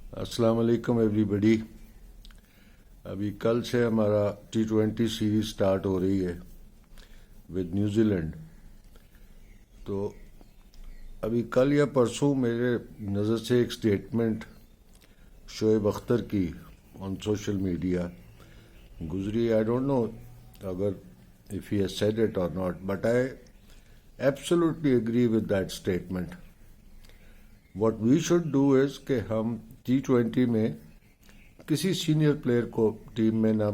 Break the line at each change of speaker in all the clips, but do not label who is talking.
अस्सलाम वालेकुम एवरीबॉडी। अभी कल से हमारा T20 सीरीज स्टार्ट हो रही है विद न्यूजीलैंड। तो अभी कल या परसों मेरे नज़र से एक स्टेटमेंट शोएब अख्तर की ऑन सोशल मीडिया गुजरी। आई डोंट नो अगर if he has said it और not, but I absolutely agree with that statement. What we should do is कि हम T20 में किसी सीनियर प्लेयर को टीम में ना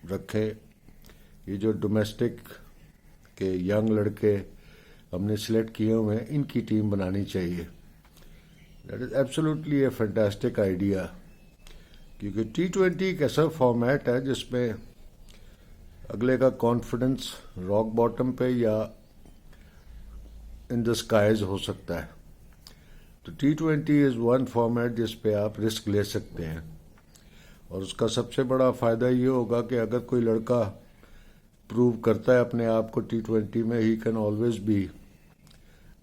रखें। ये जो डोमेस्टिक के यंग लड़के हमने सिलेक्ट किए हुए हैं, इनकी टीम बनानी चाहिए। That is absolutely A fantastic idea, क्योंकि T20 एक ऐसा फॉर्मेट है जिसमें अगले का कॉन्फिडेंस रॉक बॉटम पे या इन द स्काइज हो सकता है। तो T20 इज़ वन फॉर्मेट जिस पे आप रिस्क ले सकते हैं, और उसका सबसे बड़ा फ़ायदा ये होगा कि अगर कोई लड़का प्रूव करता है अपने आप को T20 में, he can always be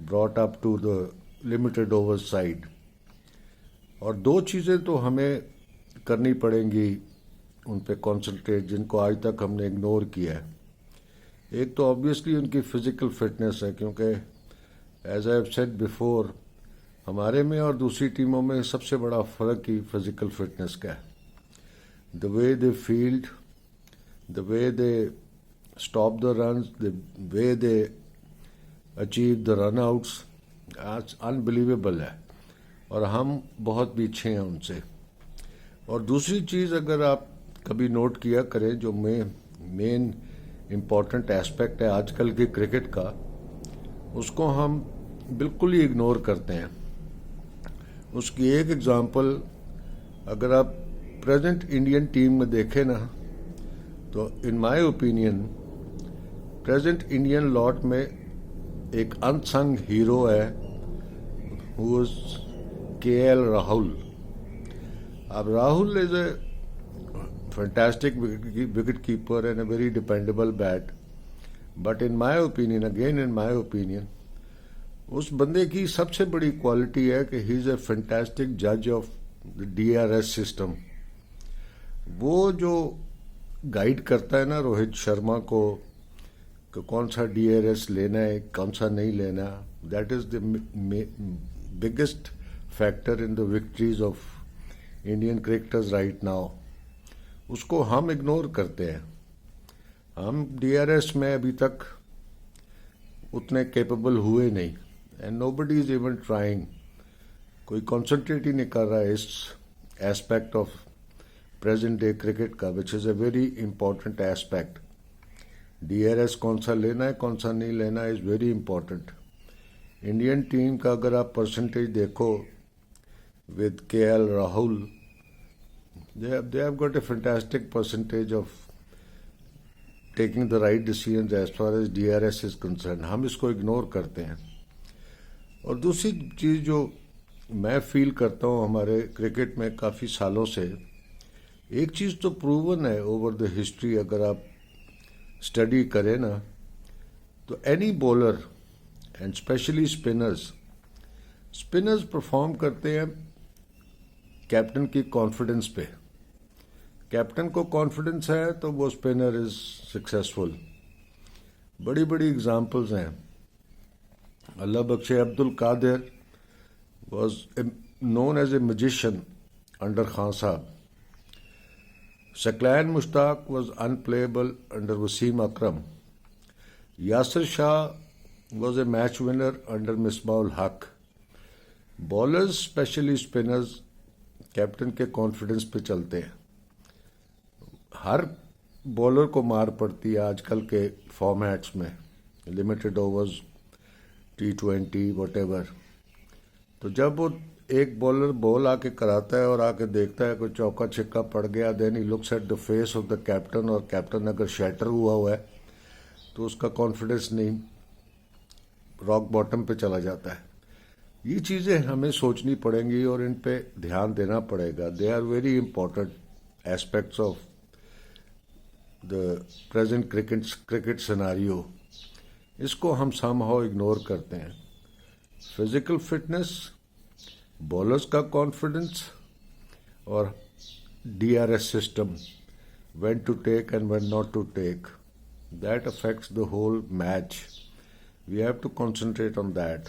brought up to the limited over side. और दो चीज़ें तो हमें करनी पड़ेंगी उन पे कॉन्सेंट्रेट, जिनको आज तक हमने इग्नोर किया है। एक तो ऑब्वियसली उनकी फ़िज़िकल फिटनेस है, क्योंकि as I have said before, हमारे में और दूसरी टीमों में सबसे बड़ा फ़र्क ही फिज़िकल फिटनेस का है। The way they field, the way they stop the run, the way they achieve the run outs, आज अनबिलीवेबल है, और हम बहुत पीछे हैं उनसे। और दूसरी चीज़ अगर आप कभी नोट किया करें, जो मेन इम्पॉर्टेंट एस्पेक्ट है आजकल के क्रिकेट का, उसको हम बिल्कुल ही इग्नोर करते हैं। उसकी एक एग्जांपल अगर आप प्रेजेंट इंडियन टीम में देखें ना, तो in my opinion present Indian lot में एक अनसंग हीरो है, हु इज KL राहुल। अब Rahul is a fantastic wicket keeper and a very dependable bat, but in my opinion, again in my opinion, उस बंदे की सबसे बड़ी क्वालिटी है कि ही इज़ ए फैंटास्टिक जज ऑफ द DRS सिस्टम। वो जो गाइड करता है ना रोहित शर्मा को कि कौन सा DRS लेना है, कौन सा नहीं लेना, that is the biggest factor in the victories of Indian cricketers right now. उसको हम इग्नोर करते हैं। हम DRS में अभी तक उतने कैपेबल हुए नहीं, and nobody is even trying. कोई कॉन्सेंट्रेट ही नहीं कर रहा है इस aspect of present day cricket का, which is a very important aspect. DRS कौन सा लेना है, कौन सा नहीं लेना है, is very important. Indian team का अगर आप परसेंटेज देखो with KL Rahul, they have got a fantastic percentage of taking the right decisions as far as DRS is concerned. हम इसको इग्नोर करते हैं। और दूसरी चीज़ जो मैं फील करता हूँ हमारे क्रिकेट में काफ़ी सालों से, एक चीज़ तो प्रूवन है ओवर द हिस्ट्री, अगर आप स्टडी करें ना, तो any bowler and specially spinners perform करते हैं कैप्टन की कॉन्फिडेंस पे। कैप्टन को कॉन्फिडेंस है तो वो स्पिनर इज सक्सेसफुल। बड़ी बड़ी एग्जांपल्स हैं। अल्लाह बख्शे Abdul Qadir was known as a magician under Khan sahab. Saqlain Mushtaq was unplayable under Wasim Akram. Yasir Shah was a match winner under Misbah ul Haq. Bowlers specially spinners captain के कॉन्फिडेंस पे चलते हैं। हर बॉलर को मार पड़ती है आजकल के फॉर्मेट्स में, लिमिटेड ओवर्स, T20 वटेवर। तो जब वो एक बॉलर बॉल आके कराता है और आके देखता है कोई चौका छिक्का पड़ गया, then he looks at the face of the captain, और कैप्टन अगर शैटर हुआ है तो उसका कॉन्फिडेंस नहीं, रॉक बॉटम पे चला जाता है। ये चीज़ें हमें सोचनी पड़ेंगी और इन पे ध्यान देना पड़ेगा। They are very important aspects of the present cricket scenario. इसको हम समहाउ इग्नोर करते हैं। फिजिकल फिटनेस, बॉलर्स का confidence or DRS system, when to take and when not to take. That affects the whole match. We have to concentrate on that.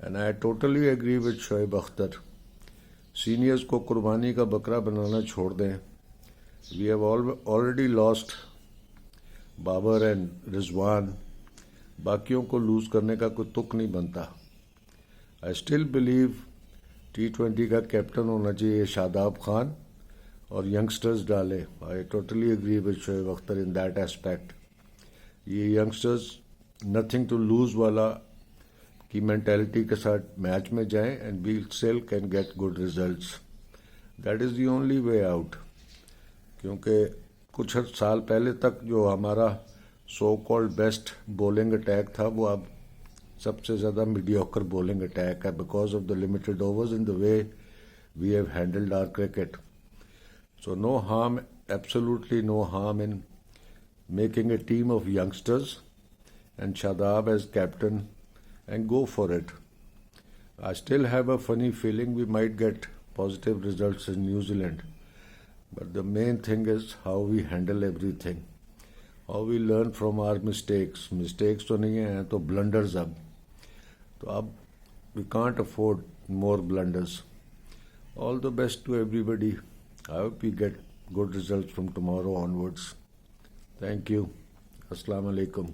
And I totally agree with Shoaib Akhtar. Seniors کو قربانی کا بکرا بنانا چھوڑ دیں. We have already lost Babar and Rizwan. باقیوں کو loose کرنے کا کوئی تک نہیں بنتا. I still believe T20 کا کیپٹن ہونا چاہیے شاداب خان اور ینگسٹرز ڈالے. I totally agree with Shoaib Akhtar in that aspect. یہ ینگسٹرز نتھنگ ٹو لوز والا کی مینٹیلٹی کے ساتھ میچ میں جائیں and we still can get good results. That is the only way out. کیونکہ کچھ سال پہلے تک جو ہمارا so called best bowling attack تھا وہ اب سب سے زیادہ میڈیوکر بولنگ اٹیک ہے because of the limited overs in the way we have handled our cricket. So no harm, absolutely no harm in making a team of youngsters and Shadab as captain and go for it. I still have a funny feeling we might get positive results in New Zealand. But the main thing is how we handle everything. How we learn from our mistakes. Mistakes تو نہیں ہیں تو blunders اب. تو اب we can't afford more blunders. All the best to everybody. I hope we get good results from tomorrow onwards. Thank you. Assalamu alaikum.